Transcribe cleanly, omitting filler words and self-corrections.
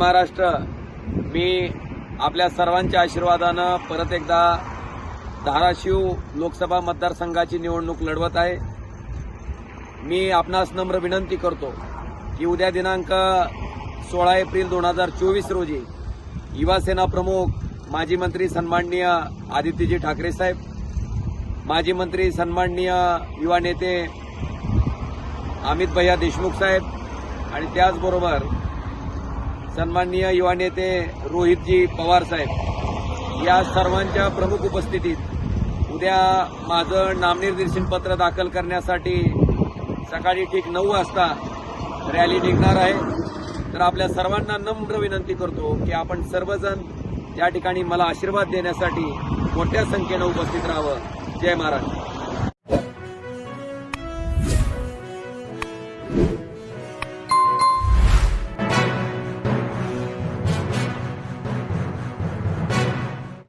महाराष्ट्र। मी आपल्या सर्वांच्या आशीर्वादानं परत एकदा धाराशिव लोकसभा मतदारसंघाची निवडणूक लढवत आहे। मी आपणास नम्र विनंती करतो की उद्या दिनांक 16 एप्रिल 2024 रोजी युवा सेना प्रमुख माजी मंत्री सन्माननीय आदित्यजी ठाकरे साहेब, माजी मंत्री सन्माननीय युवा नेते अमित भैया देशमुख साहेब आणि त्याचबरोबर सन्माननीय युवा नेते रोहितजी पवार साहेब या सर्वांच्या प्रमुख उपस्थितीत उद्या माझं नामनिर्देशन पत्र दाखल करण्यासाठी सकाळी ठीक 9 वाजता रॅली निघणार आहे। तर आपल्या सर्वांना नम्र विनंती करतो की आपण सर्वजण त्या ठिकाणी मला आशीर्वाद देण्यासाठी मोठ्या संख्येने उपस्थित राहावं। जय महाराष्ट्र।